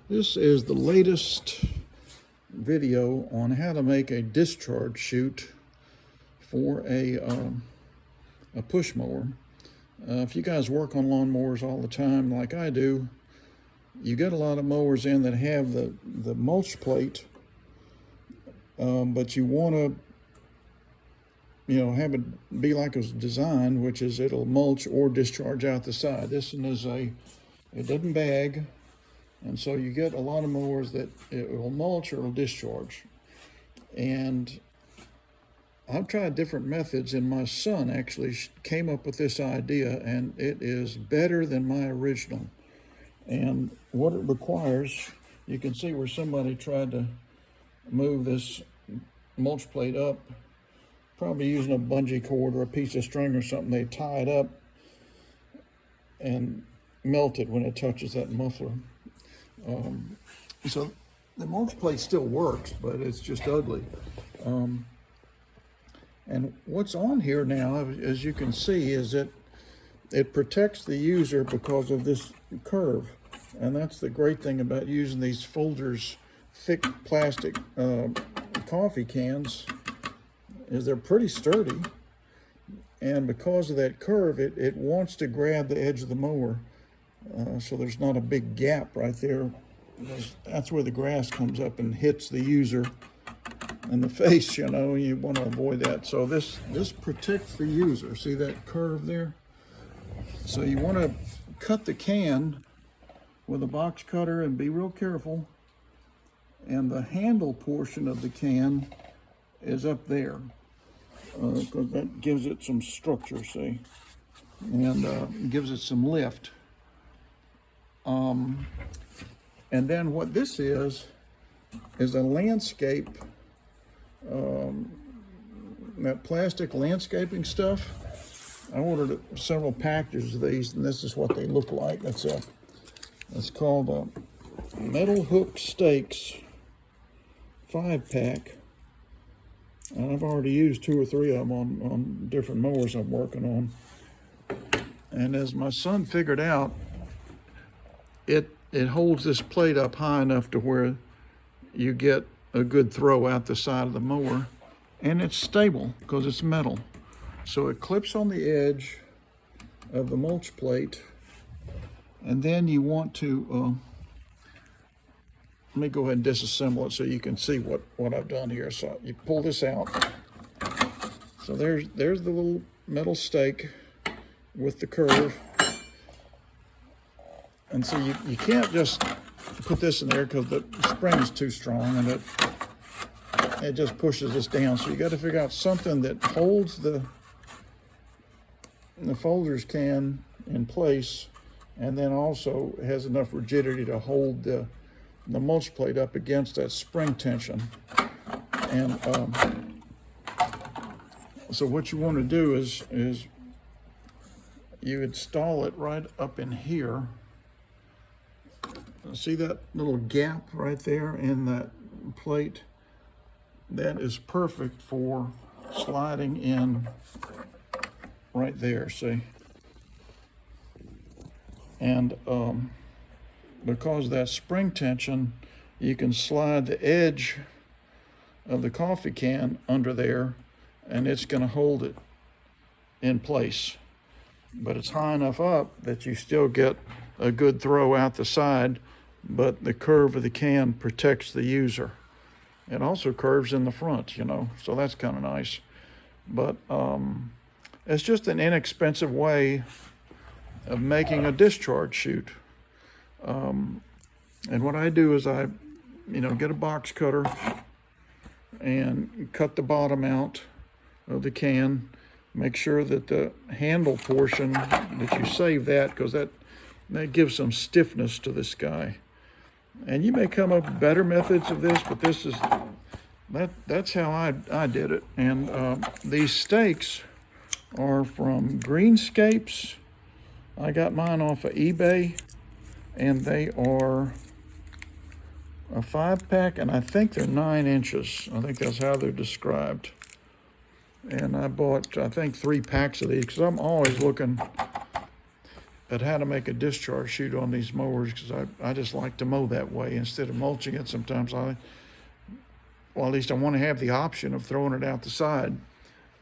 This is the latest video on how to make a discharge chute for a push mower. If you guys work on lawnmowers all the time like I do, you get a lot of mowers in that have the mulch plate, but you want to have it be like it's designed, which is it'll mulch or discharge out the side. This one is it doesn't bag. And so you get a lot of mowers that it will mulch or it'll discharge. And I've tried different methods, and my son actually came up with this idea, and it is better than my original. And what it requires, you can see where somebody tried to move this mulch plate up, probably using a bungee cord or a piece of string or something. They tie it up and melt it when it touches that muffler. So the mulch plate still works, but it's just ugly. And what's on here now, as you can see, is that it protects the user because of this curve. And that's the great thing about using these Folgers thick plastic coffee cans, is they're pretty sturdy. And because of that curve, it wants to grab the edge of the mower. So there's not a big gap right there. That's where the grass comes up and hits the user in the face, you want to avoid that. So this protects the user. See that curve there? So you want to cut the can with a box cutter and be real careful. And the handle portion of the can is up there, because that gives it some structure, see? And gives it some lift. And then what this is a landscape, that plastic landscaping stuff. I ordered several packages of these, and this is what they look like. It's called Metal Hook Stakes 5-pack. And I've already used 2 or 3 of them on different mowers I'm working on. And as my son figured out, it holds this plate up high enough to where you get a good throw out the side of the mower, and it's stable because it's metal. So it clips on the edge of the mulch plate, and then you want to, let me go ahead and disassemble it so you can see what I've done here. So you pull this out. So there's the little metal stake with the curve. And so you can't just put this in there because the spring is too strong, and it just pushes this down. So you got to figure out something that holds the Folgers can in place, and then also has enough rigidity to hold the mulch plate up against that spring tension. And so what you want to do is you install it right up in here. See that little gap right there in that plate? That is perfect for sliding in right there, see? And because of that spring tension, you can slide the edge of the coffee can under there, and it's going to hold it in place. But it's high enough up that you still get a good throw out the side, but the curve of the can protects the user. It also curves in the front, so that's kind of nice. But it's just an inexpensive way of making a discharge chute. And what I do is I get a box cutter and cut the bottom out of the can. Make sure that the handle portion, that you save that, because that gives some stiffness to this guy. And you may come up with better methods of this, but that's how I did it. And these stakes are from Greenscapes. I got mine off of eBay, and they are a 5-pack, and I think they're 9 inches. I think that's how they're described. And I bought, I think, 3 packs of these, because I'm always looking at how to make a discharge chute on these mowers, because I just like to mow that way instead of mulching it. Sometimes well, at least I want to have the option of throwing it out the side.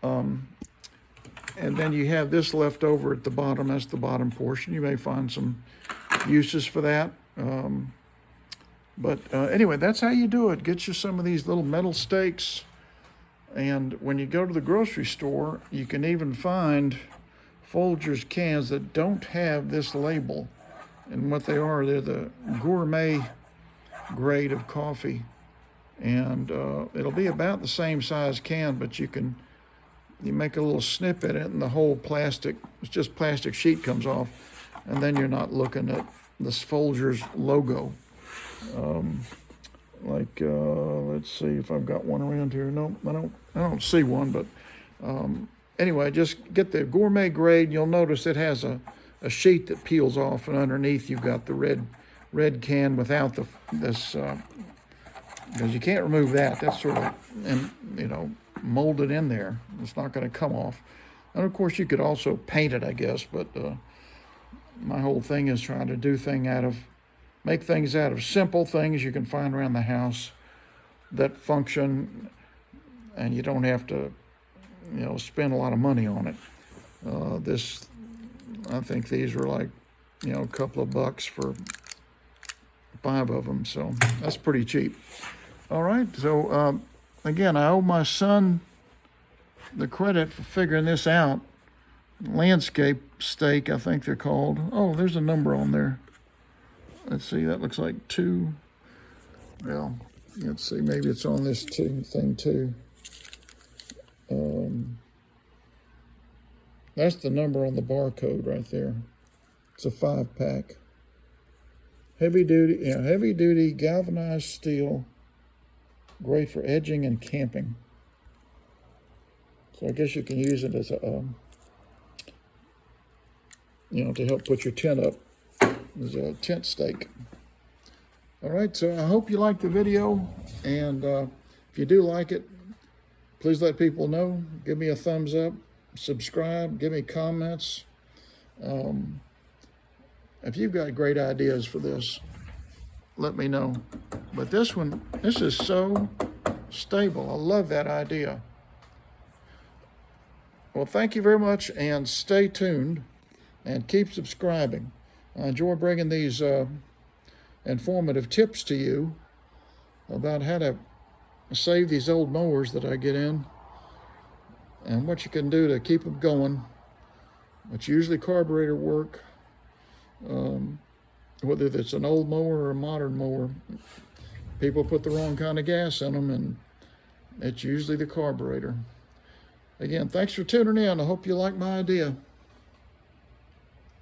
And then you have this left over at the bottom. That's the bottom portion. You may find some uses for that. But anyway, that's how you do it. Get you some of these little metal stakes. And when you go to the grocery store, you can even find Folgers cans that don't have this label. And what they are, they're the gourmet grade of coffee. And it'll be about the same size can, but you make a little snip in it, and the whole plastic, it's just plastic sheet comes off, and then you're not looking at this Folgers logo. Let's see if I've got one around here. No, I don't see one, but anyway, just get the gourmet grade. You'll notice it has a sheet that peels off, and underneath you've got the red can without this, because you can't remove that. That's sort of, molded in there. It's not going to come off. And of course you could also paint it, I guess, but my whole thing is trying to make things out of simple things you can find around the house that function, and you don't have to, spend a lot of money on it. I think these were like, a couple of bucks for 5 of them, so that's pretty cheap. All right, so again, I owe my son the credit for figuring this out. Landscape stake, I think they're called. Oh, there's a number on there. Let's see, that looks like 2. Well, let's see, maybe it's on this thing too. That's the number on the barcode right there. It's a 5-pack. Heavy duty galvanized steel. Great for edging and camping. So I guess you can use it as a, to help put your tent up as a tent stake. All right, so I hope you liked the video, and if you do like it, please let people know. Give me a thumbs up, subscribe, give me comments. If you've got great ideas for this, let me know. But this is so stable. I love that idea. Well, thank you very much, and stay tuned and keep subscribing. I enjoy bringing these informative tips to you about how to save these old mowers that I get in and what you can do to keep them going. It's usually carburetor work, whether it's an old mower or a modern mower. People put the wrong kind of gas in them, and it's usually the carburetor. Again, thanks for tuning in. I hope you like my idea.